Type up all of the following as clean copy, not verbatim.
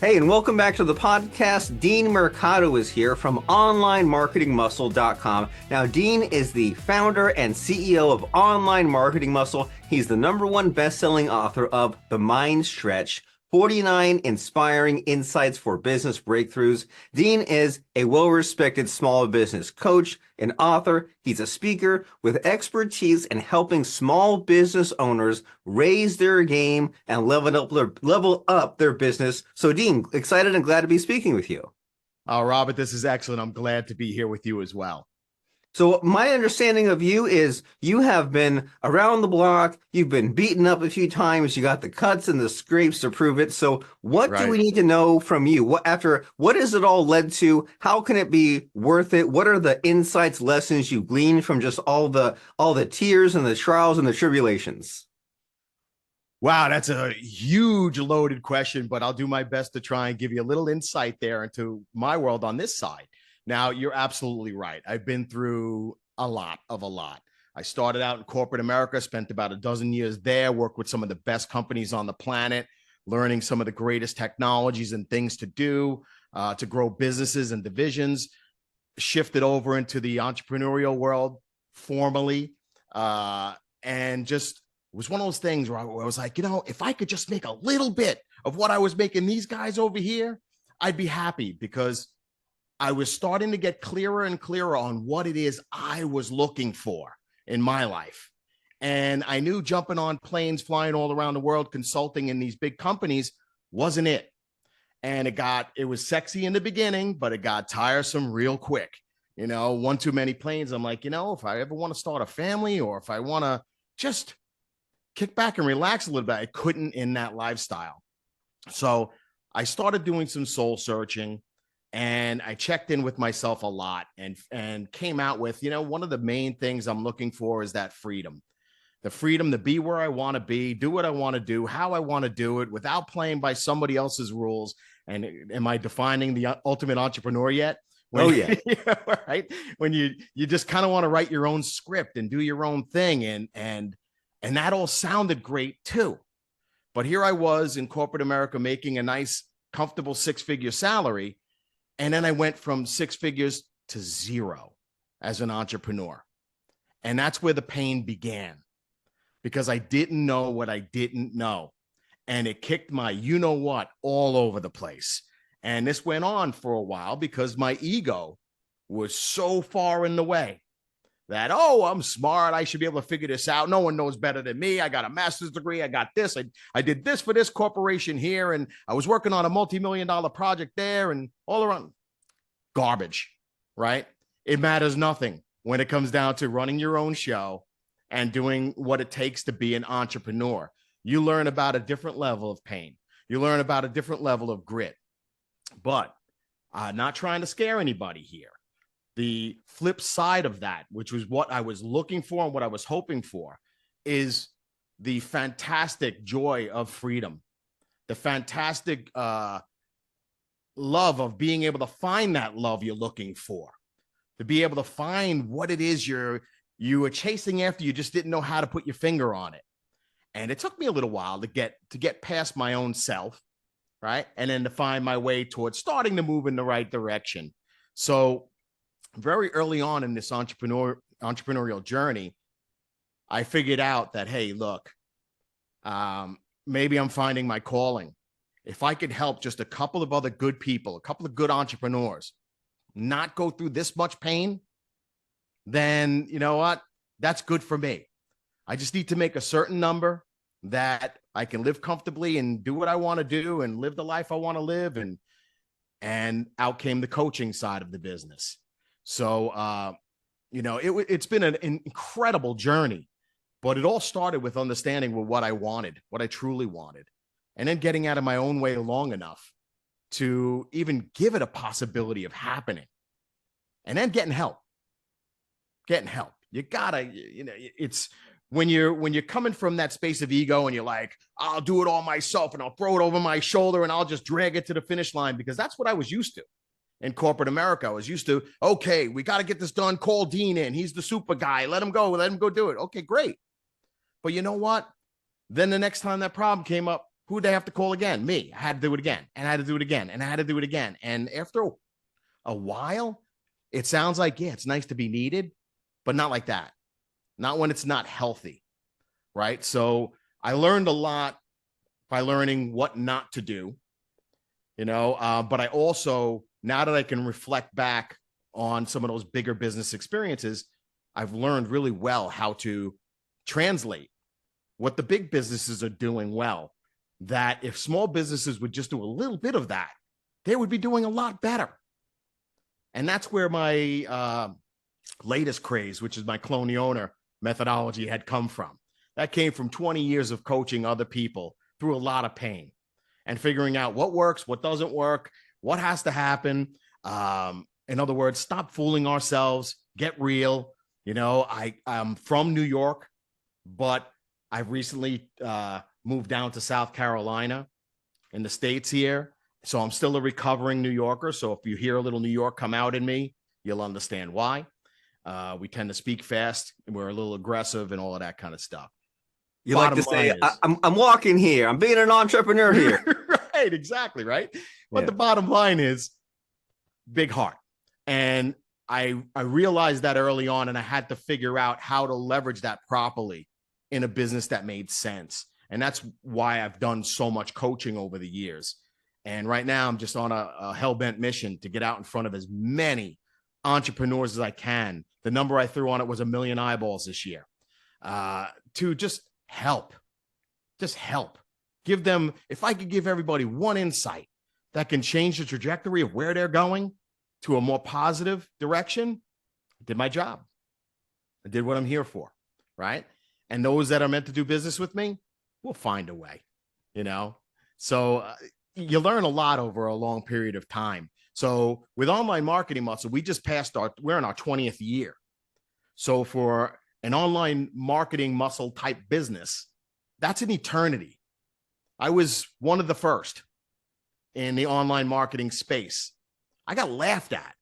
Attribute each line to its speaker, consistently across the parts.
Speaker 1: Hey, and welcome back to the podcast. Dean Mercado is here from onlinemarketingmuscle.com. Now, Dean is the founder and CEO of Online Marketing Muscle. He's the #1 best-selling author of The Mind Stretch, 49 Inspiring Insights for Business Breakthroughs. Dean is a well-respected small business coach, an author. He's a speaker with expertise in helping small business owners raise their game and level up their business. So, Dean, excited and glad to be speaking with you.
Speaker 2: Robert, this is excellent. I'm glad to be here with you as well.
Speaker 1: So my understanding of you is you have been around the block, you've been beaten up a few times, you got the cuts and the scrapes to prove it. So what do we need to know from you? What has it all led to? How can it be worth it? What are the insights, lessons you gleaned from just all the tears and the trials and the tribulations?
Speaker 2: Wow, that's a huge loaded question, but I'll do my best to try and give you a little insight there into my world on this side. Now, you're absolutely right. I've been through a lot. I started out in corporate America, spent about a dozen years there, worked with some of the best companies on the planet, learning some of the greatest technologies and things to do to grow businesses and divisions, shifted over into the entrepreneurial world formally, and just it was one of those things where I was like, if I could just make a little bit of what I was making these guys over here, I'd be happy, because I was starting to get clearer and clearer on what it is I was looking for in my life. And I knew jumping on planes, flying all around the world, consulting in these big companies wasn't it. And it was sexy in the beginning, but it got tiresome real quick. One too many planes. I'm like, if I ever want to start a family, or if I want to just kick back and relax a little bit, I couldn't in that lifestyle. So I started doing some soul searching. And I checked in with myself a lot and came out with, one of the main things I'm looking for is that freedom. The freedom to be where I want to be, do what I want to do, how I want to do it, without playing by somebody else's rules. And am I defining the ultimate entrepreneur yet?
Speaker 1: Yeah.
Speaker 2: Right. When you just kind of want to write your own script and do your own thing. And that all sounded great too. But here I was in corporate America making a nice, comfortable 6-figure salary. And then I went from 6 figures to 0 as an entrepreneur. And that's where the pain began, because I didn't know what I didn't know. And it kicked my what all over the place. And this went on for a while because my ego was so far in the way that, I'm smart, I should be able to figure this out. No one knows better than me. I got a master's degree. I got this. I did this for this corporation here. And I was working on a multi-million-dollar project there, and all around garbage, right? It matters nothing when it comes down to running your own show and doing what it takes to be an entrepreneur. You learn about a different level of pain. You learn about a different level of grit. But not trying to scare anybody here. The flip side of that, which was what I was looking for and what I was hoping for, is the fantastic joy of freedom, the fantastic love of being able to find that love you're looking for, to be able to find what it is you were chasing after. You just didn't know how to put your finger on it. And it took me a little while to get past my own self, right? And then to find my way towards starting to move in the right direction. So very early on in this entrepreneurial journey, I figured out that, hey, look, maybe I'm finding my calling. If I could help just a couple of other good people, a couple of good entrepreneurs not go through this much pain, then you know what? That's good for me. I just need to make a certain number that I can live comfortably and do what I want to do and live the life I want to live. And out came the coaching side of the business. So, it's been an incredible journey, but it all started with understanding what I wanted, what I truly wanted, and then getting out of my own way long enough to even give it a possibility of happening, and then getting help. You gotta, it's when you're coming from that space of ego and you're like, I'll do it all myself and I'll throw it over my shoulder and I'll just drag it to the finish line, because that's what I was used to. In corporate America, I was used to, okay, we got to get this done. Call Dean in. He's the super guy. Let him go do it. Okay, great. But you know what? Then the next time that problem came up, Who would they have to call again? Me. I had to do it again, and I had to do it again, and I had to do it again. And after a while, it sounds like, yeah, it's nice to be needed, but not like that. Not when it's not healthy, right? So I learned a lot by learning what not to do, but I also, now that I can reflect back on some of those bigger business experiences, I've learned really well how to translate what the big businesses are doing well, that if small businesses would just do a little bit of that, they would be doing a lot better. And that's where my latest craze, which is my clone the owner methodology, had come from. That came from 20 years of coaching other people through a lot of pain and figuring out what works, what doesn't work, what has to happen. In other words, stop fooling ourselves, get real. I'm from New York, but I've recently moved down to South Carolina in the States here. So I'm still a recovering New Yorker. So if you hear a little New York come out in me, you'll understand why. We tend to speak fast and we're a little aggressive and all of that kind of stuff.
Speaker 1: You like to say, I'm walking here. I'm being an entrepreneur here.
Speaker 2: Right, exactly, right? But the bottom line is big heart. And I realized that early on, and I had to figure out how to leverage that properly in a business that made sense. And that's why I've done so much coaching over the years. And right now I'm just on a hell-bent mission to get out in front of as many entrepreneurs as I can. The number I threw on it was 1 million eyeballs this year, to just help, give them, if I could give everybody one insight that can change the trajectory of where they're going to a more positive direction, I did my job. I did what I'm here for, right? And those that are meant to do business with me will find a way, So you learn a lot over a long period of time. So with Online Marketing Muscle, we're in our 20th year. So for an online marketing muscle type business, that's an eternity. I was one of the first in the online marketing space. I got laughed at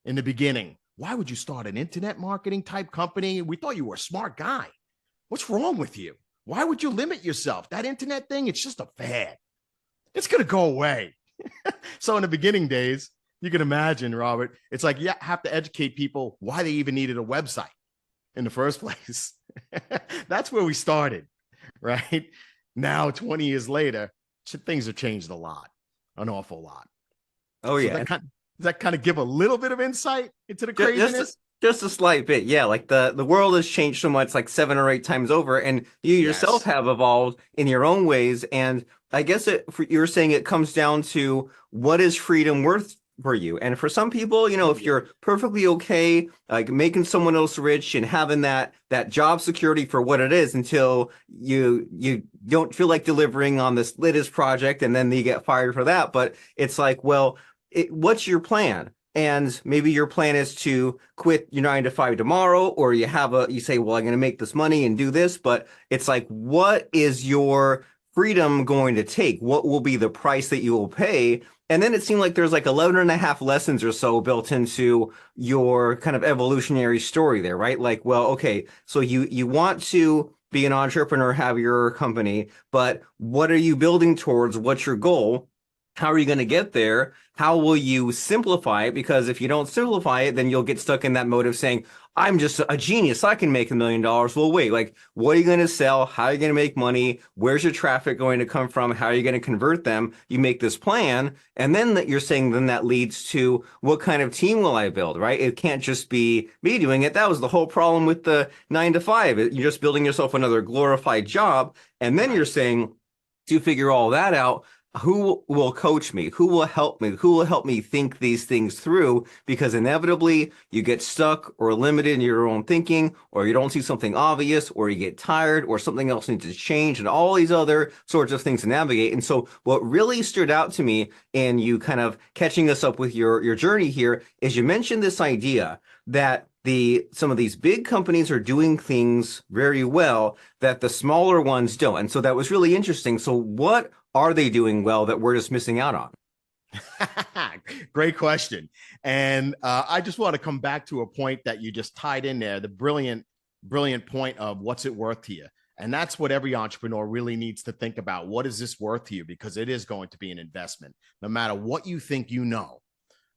Speaker 2: in the beginning. Why would you start an internet marketing type company? We thought you were a smart guy. What's wrong with you? Why would you limit yourself? That internet thing, it's just a fad. It's going to go away. So in the beginning days, you can imagine, Robert, it's like you have to educate people why they even needed a website in the first place. That's where we started, right? Now, 20 years later, things have changed a lot, an awful lot.
Speaker 1: Oh, yeah.
Speaker 2: Does that kind of give a little bit of insight into the craziness?
Speaker 1: Just a slight bit. Yeah, like the world has changed so much, like 7 or 8 times over, and you yourself have evolved in your own ways. And I guess you're saying it comes down to what is freedom worth for you. And for some people, if you're perfectly okay, like making someone else rich and having that job security for what it is until you don't feel like delivering on this latest project and then you get fired for that. But it's like, well, what's your plan? And maybe your plan is to quit your 9 to 5 tomorrow, or you say, well, I'm going to make this money and do this. But it's like, what is your freedom going to take? What will be the price that you will pay? And then it seemed like there's like 11 and a half lessons or so built into your kind of evolutionary story there, right? Like, well, okay, so you want to be an entrepreneur, have your company, but what are you building towards? What's your goal? How are you going to get there? How will you simplify it? Because if you don't simplify it, then you'll get stuck in that mode of saying, I'm just a genius. I can make $1 million. Well, wait, like, what are you going to sell? How are you going to make money? Where's your traffic going to come from? How are you going to convert them? You make this plan. And then you're saying then that leads to what kind of team will I build, right? It can't just be me doing it. That was the whole problem with the 9 to 5. You're just building yourself another glorified job. And then you're saying to figure all that out, who will coach me? Who will help me? Who will help me think these things through? Because inevitably you get stuck or limited in your own thinking, or you don't see something obvious, or you get tired, or something else needs to change, and all these other sorts of things to navigate. And so what really stood out to me in you kind of catching us up with your journey here is you mentioned this idea that some of these big companies are doing things very well that the smaller ones don't. And so that was really interesting. So what are they doing well that we're just missing out on?
Speaker 2: Great question. And I just want to come back to a point that you just tied in there, the brilliant point of what's it worth to you. And that's what every entrepreneur really needs to think about. What is this worth to you? Because it is going to be an investment. No matter what you think you know,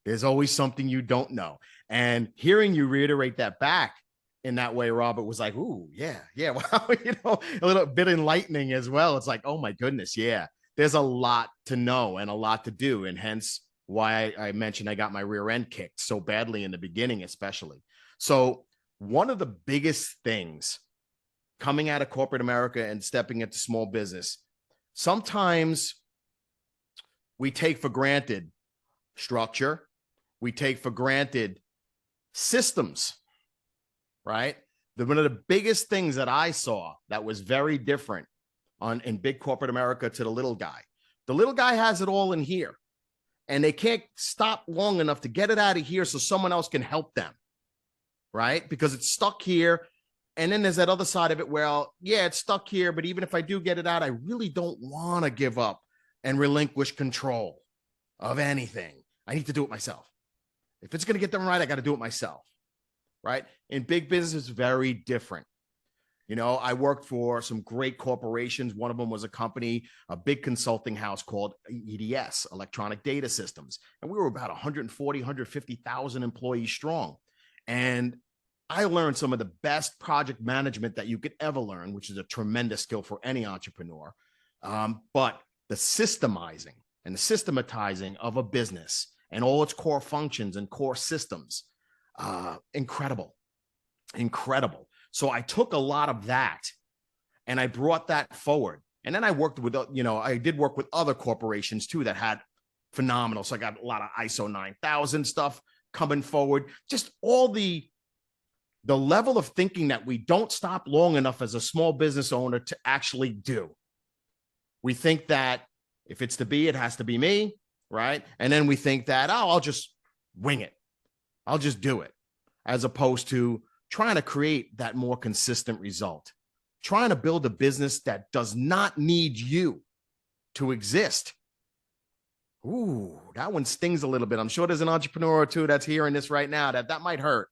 Speaker 2: there's always something you don't know. And hearing you reiterate that back in that way, Robert, was like, ooh, yeah, yeah. Wow, a little bit enlightening as well. It's like, oh my goodness, yeah. There's a lot to know and a lot to do. And hence why I mentioned I got my rear end kicked so badly in the beginning, especially. So one of the biggest things coming out of corporate America and stepping into small business, sometimes we take for granted structure. We take for granted systems, right? One of the biggest things that I saw that was very different in big corporate America to the little guy. The little guy has it all in here, and they can't stop long enough to get it out of here so someone else can help them, right? Because it's stuck here. And then there's that other side of it where, yeah, it's stuck here, but even if I do get it out, I really don't want to give up and relinquish control of anything. I need to do it myself. If it's going to get them right, I got to do it myself, right? In big business, it's very different. I worked for some great corporations. One of them was a big consulting house called EDS, Electronic Data Systems. And we were about 140, 150,000 employees strong. And I learned some of the best project management that you could ever learn, which is a tremendous skill for any entrepreneur. But the systemizing and the systematizing of a business and all its core functions and core systems, incredible. So I took a lot of that and I brought that forward. And then I worked with, I did work with other corporations too that had phenomenal. So I got a lot of ISO 9000 stuff coming forward. Just all the level of thinking that we don't stop long enough as a small business owner to actually do. We think that if it's to be, it has to be me, right? And then we think that, I'll just wing it. I'll just do it. As opposed to trying to create that more consistent result, trying to build a business that does not need you to exist. Ooh, that one stings a little bit. I'm sure there's an entrepreneur or two that's hearing this right now that might hurt.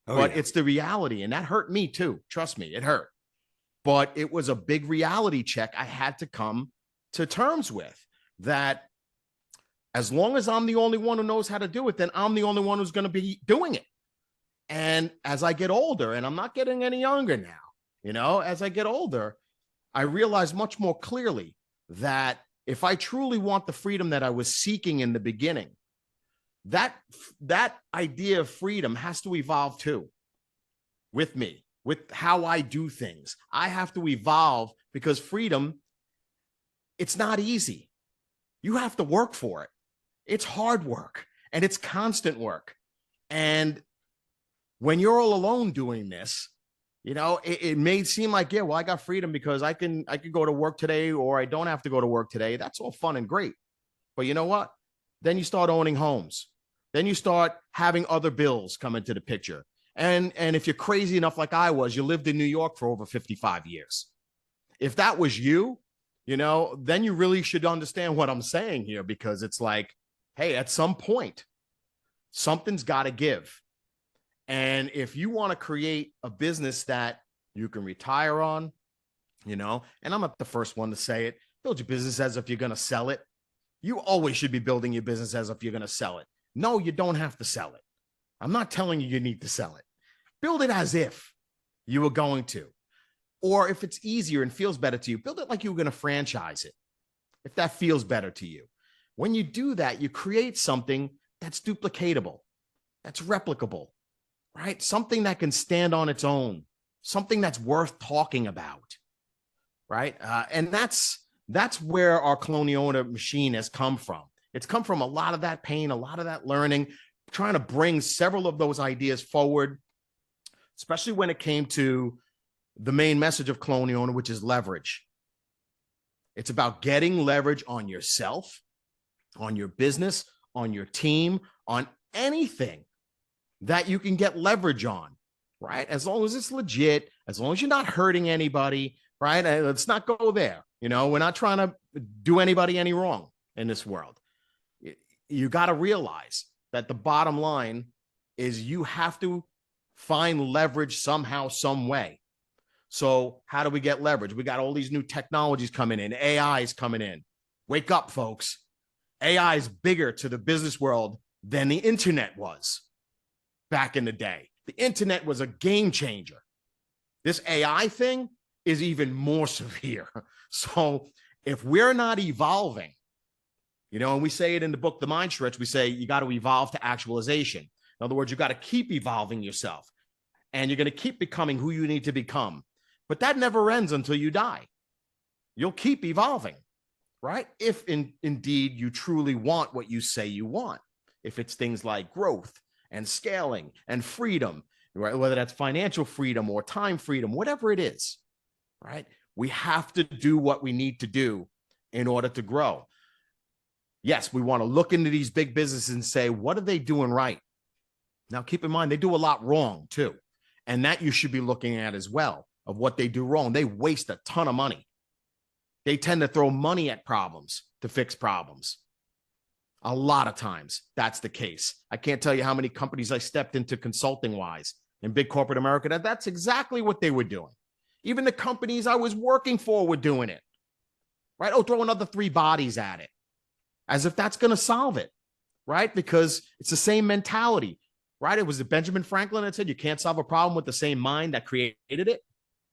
Speaker 2: But yeah, it's the reality. And that hurt me too. Trust me, it hurt. But it was a big reality check I had to come to terms with, that as long as I'm the only one who knows how to do it, then I'm the only one who's going to be doing it. And as I get older, and I'm not getting any younger now, as I get older, I realize much more clearly that if I truly want the freedom that I was seeking in the beginning, that idea of freedom has to evolve too with me, with how I do things. I have to evolve because freedom, it's not easy. You have to work for it. It's hard work and it's constant work. And when you're all alone doing this, it may seem like, yeah, well, I got freedom because I can go to work today, or I don't have to go to work today. That's all fun and great. But you know what? Then you start owning homes. Then you start having other bills come into the picture. And if you're crazy enough like I was, you lived in New York for over 55 years. If that was you, then you really should understand what I'm saying here, because it's like, hey, at some point, something's got to give. And if you want to create a business that you can retire on, and I'm not the first one to say it, build your business as if you're going to sell it. You always should be building your business as if you're going to sell it. No, you don't have to sell it. I'm not telling you need to sell it. Build it as if you were going to. Or if it's easier and feels better to you, build it like you were going to franchise it, if that feels better to you. When you do that, you create something that's duplicatable, that's replicable, right? Something that can stand on its own, something that's worth talking about, right? And that's where our colonial owner machine has come from. It's come from a lot of that pain, a lot of that learning, trying to bring several of those ideas forward, especially when it came to the main message of colonial owner, which is leverage. It's about getting leverage on yourself, on your business, on your team, on anything that you can get leverage on, right? As long as it's legit, as long as you're not hurting anybody, right? Let's not go there. We're not trying to do anybody any wrong in this world. You got to realize that the bottom line is you have to find leverage somehow, some way. So how do we get leverage? We got all these new technologies coming in. AI is coming in. Wake up, folks. AI is bigger to the business world than the internet was back in the day. The internet was a game changer. This AI thing is even more severe. So if we're not evolving, and we say it in the book, The Mind Stretch, we say you got to evolve to actualization. In other words, you got to keep evolving yourself, and you're going to keep becoming who you need to become. But that never ends until you die. You'll keep evolving, right? If indeed you truly want what you say you want. If it's things like growth and scaling and freedom, right? Whether that's financial freedom or time freedom, whatever it is, right? We have to do what we need to do in order to grow. Yes, we want to look into these big businesses and say, what are they doing right? Now, keep in mind, they do a lot wrong too. And that you should be looking at as well, of what they do wrong. They waste a ton of money. They tend to throw money at problems to fix problems. A lot of times that's the case. I can't tell you how many companies I stepped into consulting wise in big corporate America. That's exactly what they were doing. Even the companies I was working for were doing it, right? Oh, throw another 3 bodies at it as if that's going to solve it, right? Because it's the same mentality, right? It was Benjamin Franklin that said you can't solve a problem with the same mind that created it.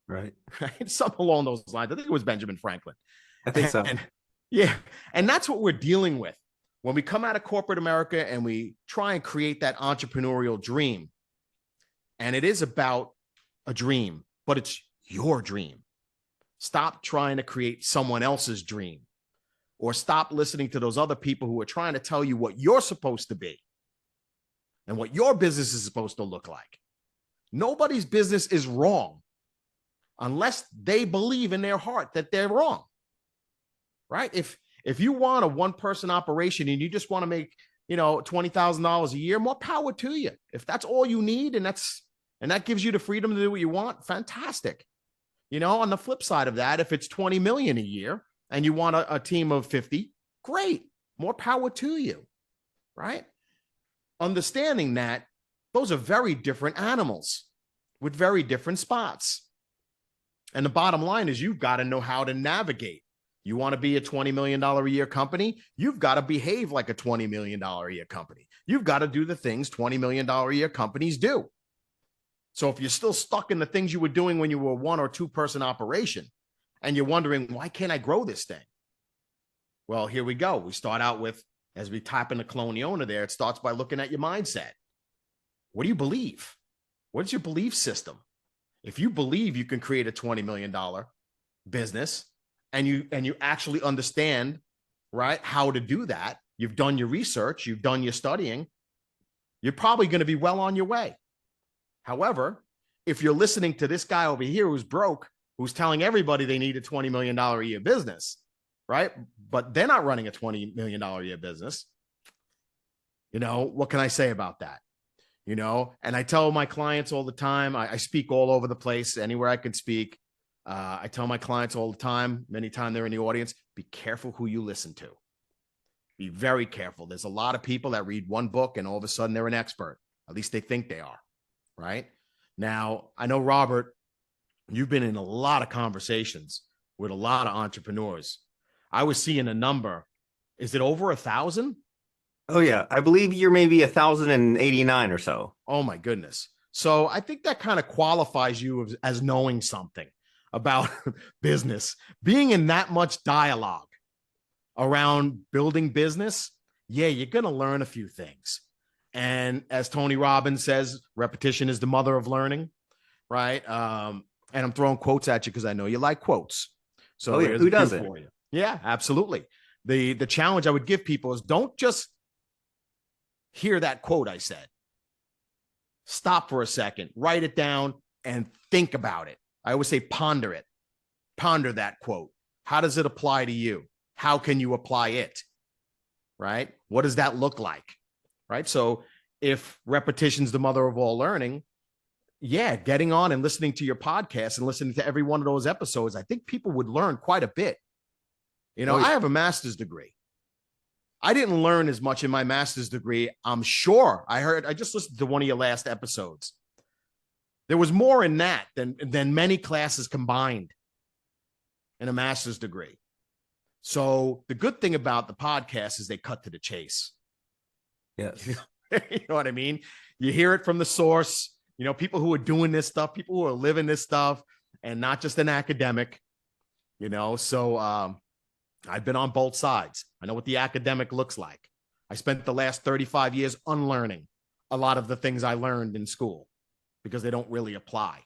Speaker 1: Right.
Speaker 2: Something along those lines. I think it was Benjamin Franklin.
Speaker 1: I think so.
Speaker 2: And that's what we're dealing with. When we come out of corporate America and we try and create that entrepreneurial dream, and it is about a dream, but it's your dream. Stop trying to create someone else's dream, or stop listening to those other people who are trying to tell you what you're supposed to be and what your business is supposed to look like. Nobody's business is wrong unless they believe in their heart that they're wrong, right? If you want a one-person operation and you just want to make, $20,000 a year, more power to you. If that's all you need and that gives you the freedom to do what you want, fantastic. On the flip side of that, if it's 20 million a year and you want a team of 50, great, more power to you, right? Understanding that those are very different animals with very different spots. And the bottom line is you've got to know how to navigate. You want to be a $20 million a year company? You've got to behave like a $20 million a year company. You've got to do the things $20 million a year companies do. So if you're still stuck in the things you were doing when you were a 1 or 2 person operation and you're wondering, why can't I grow this thing? Well, here we go. We start out with, as we type in the Coloniona there, it starts by looking at your mindset. What do you believe? What's your belief system? If you believe you can create a $20 million business, and you actually understand, right, how to do that, you've done your research, you've done your studying, you're probably going to be well on your way. However, if you're listening to this guy over here who's broke, who's telling everybody they need a $20 million a year business, right, but they're not running a $20 million a year business, what can I say about that? And I tell my clients all the time, I speak all over the place, anywhere I can speak. I tell my clients all the time, many times they're in the audience, be careful who you listen to. Be very careful. There's a lot of people that read one book and all of a sudden they're an expert. At least they think they are, right? Now, I know, Robert, you've been in a lot of conversations with a lot of entrepreneurs. I was seeing a number. Is it over 1,000?
Speaker 1: Oh, yeah. I believe you're maybe 1,089 or so.
Speaker 2: Oh, my goodness. So I think that kind of qualifies you as knowing something about business, being in that much dialogue around building business. Yeah, you're going to learn a few things. And as Tony Robbins says, repetition is the mother of learning, right? And I'm throwing quotes at you because I know you like quotes. So
Speaker 1: who doesn't?
Speaker 2: For you. Yeah, absolutely. The challenge I would give people is don't just hear that quote I said. Stop for a second, write it down, and think about it. I always say ponder it. Ponder that quote. How does it apply to you? How can you apply it? Right? What does that look like? Right? So if repetition's the mother of all learning, yeah, getting on and listening to your podcast and listening to every one of those episodes, I think people would learn quite a bit. I have a master's degree. I didn't learn as much in my master's degree. I'm sure I just listened to one of your last episodes. There was more in that than many classes combined in a master's degree. So the good thing about the podcast is they cut to the chase.
Speaker 1: Yes.
Speaker 2: You know what I mean? You hear it from the source, people who are doing this stuff, people who are living this stuff, and not just an academic, So I've been on both sides. I know what the academic looks like. I spent the last 35 years unlearning a lot of the things I learned in school because they don't really apply.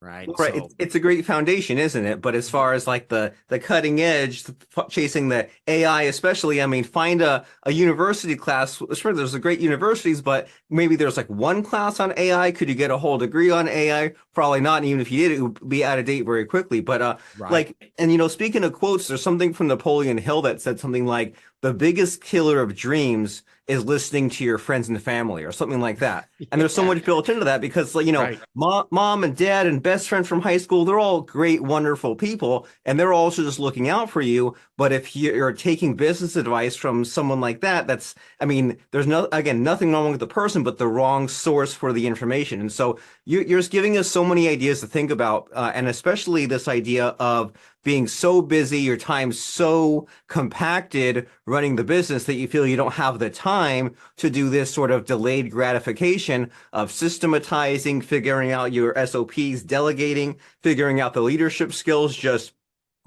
Speaker 2: Right.
Speaker 1: Right. It's a great foundation, isn't it? But as far as like the cutting edge, chasing the AI, especially, I mean, find a university class. Sure, there's a great universities, but maybe there's like one class on AI. Could you get a whole degree on AI? Probably not. And even if you did, it would be out of date very quickly. But
Speaker 2: right.
Speaker 1: and speaking of quotes, there's something from Napoleon Hill that said something like, "The biggest killer of dreams is listening to your friends and family," or something like that. And there's so much built into that because,
Speaker 2: Right.
Speaker 1: mom and dad and best friend from high school, they're all great, wonderful people, and they're also just looking out for you. But if you're taking business advice from someone like that, I mean, there's nothing wrong with the person, but the wrong source for the information. And so you're just giving us so many ideas to think about, and especially this idea of being so busy, your time so compacted running the business that you feel you don't have the time to do this sort of delayed gratification of systematizing, figuring out your SOPs, delegating, figuring out the leadership skills, just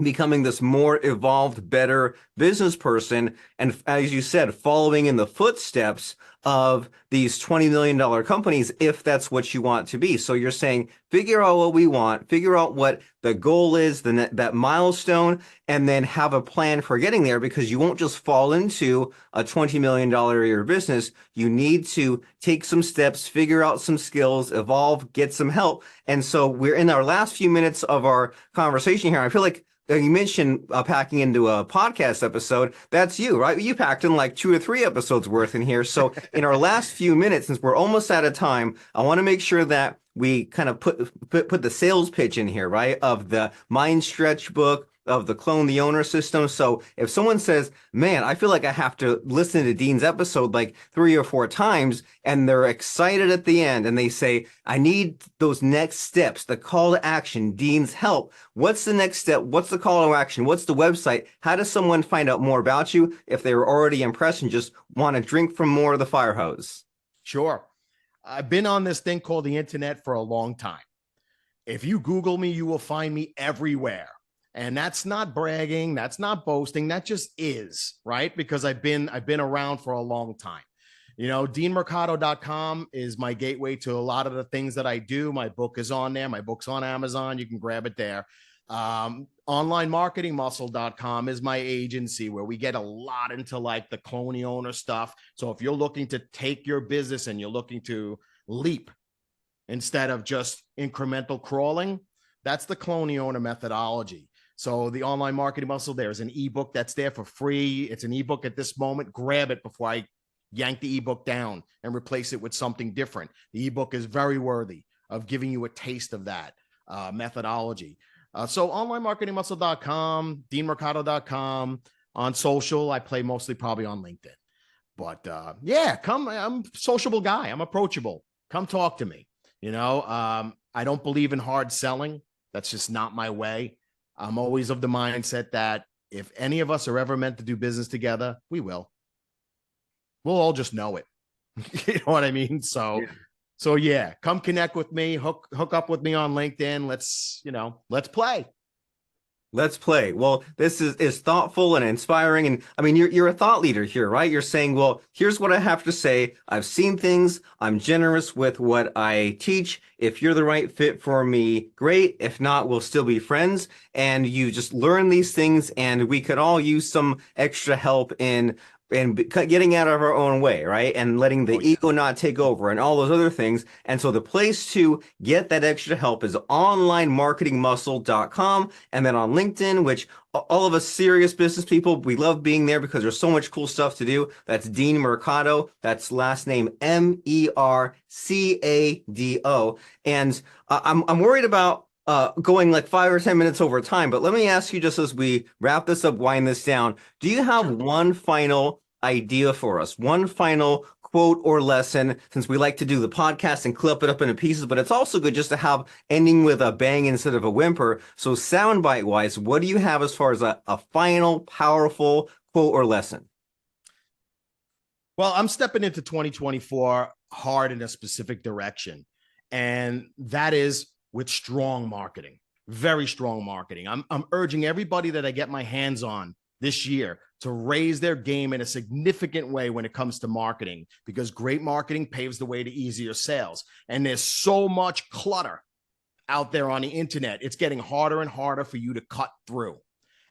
Speaker 1: becoming this more evolved, better business person. And as you said, following in the footsteps of these $20 million companies, if that's what you want to be. So you're saying, figure out what we want, figure out what the goal is, that milestone, and then have a plan for getting there, because you won't just fall into a $20 million a year business. You need to take some steps, figure out some skills, evolve, get some help. And so we're in our last few minutes of our conversation here. I feel like you mentioned packing into a podcast episode. That's you, right? You packed in like 2 or 3 episodes worth in here. So in our last few minutes, since we're almost out of time, I want to make sure that we kind of put the sales pitch in here, right? Of the Mind Stretch book, of the Clone the Owner system. So if someone says, man, I feel like I have to listen to Dean's episode like 3 or 4 times, and they're excited at the end and they say, I need those next steps, the call to action, Dean's help. What's the next step? What's the call to action? What's the website? How does someone find out more about you if they were already impressed and just want to drink from more of the fire hose?
Speaker 2: Sure. I've been on this thing called the internet for a long time. If you Google me, you will find me everywhere. And that's not bragging, that's not boasting, that just is, right? Because I've been around for a long time. DeanMercado.com is my gateway to a lot of the things that I do. My book is on there. My book's on Amazon. You can grab it there. OnlineMarketingMuscle.com is my agency, where we get a lot into like the Clone the Owner stuff. So if you're looking to take your business and you're looking to leap instead of just incremental crawling, that's the Clone the Owner methodology. So the Online Marketing Muscle, there's an ebook that's there for free. It's an ebook at this moment. Grab it before I yank the ebook down and replace it with something different. The ebook is very worthy of giving you a taste of that methodology. So onlinemarketingmuscle.com, deanmercado.com. On social, I play mostly probably on LinkedIn. But come, I'm a sociable guy. I'm approachable. Come talk to me. I don't believe in hard selling. That's just not my way. I'm always of the mindset that if any of us are ever meant to do business together, we will. We'll all just know it. You know what I mean? So come connect with me, hook up with me on LinkedIn. Let's play.
Speaker 1: Let's play. Well, this is thoughtful and inspiring. And I mean, you're a thought leader here, right? You're saying, well, here's what I have to say. I've seen things. I'm generous with what I teach. If you're the right fit for me, great. If not, we'll still be friends. And you just learn these things, and we could all use some extra help in getting out of our own way, right? And letting the ego not take over and all those other things. And so the place to get that extra help is onlinemarketingmuscle.com. And then on LinkedIn, which all of us serious business people, we love being there because there's so much cool stuff to do. That's Dean Mercado. That's last name Mercado. And I'm worried about going like 5 or 10 minutes over time, but let me ask you, just as we wrap this up, wind this down, do you have one final idea for us, one final quote or lesson, since we like to do the podcast and clip it up into pieces, but it's also good just to have ending with a bang instead of a whimper. So soundbite wise, what do you have as far as a final powerful quote or lesson?
Speaker 2: Well, I'm stepping into 2024 hard in a specific direction, and that is with strong marketing, very strong marketing. I'm urging everybody that I get my hands on this year to raise their game in a significant way when it comes to marketing, because great marketing paves the way to easier sales. And there's so much clutter out there on the internet. It's getting harder and harder for you to cut through.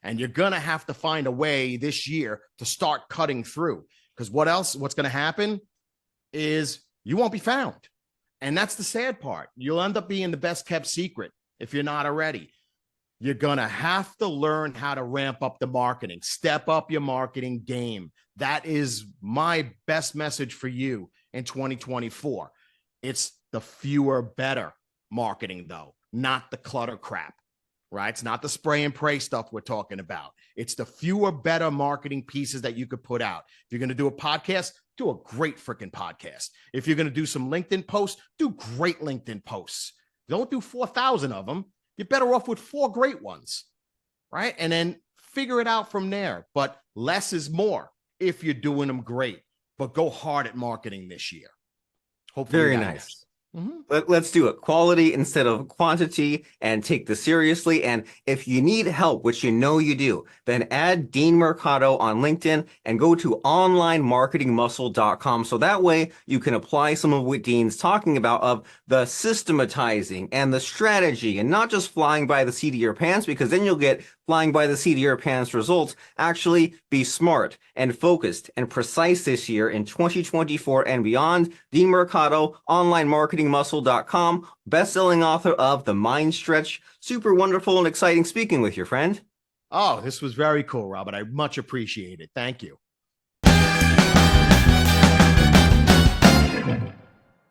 Speaker 2: And you're going to have to find a way this year to start cutting through. Because what's going to happen is you won't be found. And that's the sad part. You'll end up being the best kept secret if you're not already. You're going to have to learn how to ramp up the marketing, step up your marketing game. That is my best message for you in 2024. It's the fewer, better marketing, though, not the clutter crap, right? It's not the spray and pray stuff we're talking about. It's the fewer, better marketing pieces that you could put out. If you're going to do a podcast, do a great freaking podcast. If you're going to do some LinkedIn posts, do great LinkedIn posts. Don't do 4,000 of them. You're better off with 4 great ones, right? And then figure it out from there. But less is more if you're doing them great. But go hard at marketing this year. Hopefully,
Speaker 1: Very nice. Let's do it. Quality instead of quantity, and take this seriously. And if you need help, which you know you do, then add Dean Mercado on LinkedIn and go to onlinemarketingmuscle.com. So that way you can apply some of what Dean's talking about of the systematizing and the strategy, and not just flying by the seat of your pants, because then you'll get flying by the seat of your pants results. Actually be smart and focused and precise this year in 2024 and beyond. Dean Mercado, onlinemarketingmuscle.com, best-selling author of The Mind Stretch. Super wonderful and exciting speaking with your friend.
Speaker 2: Oh, this was very cool, Robert. I much appreciate it. Thank you.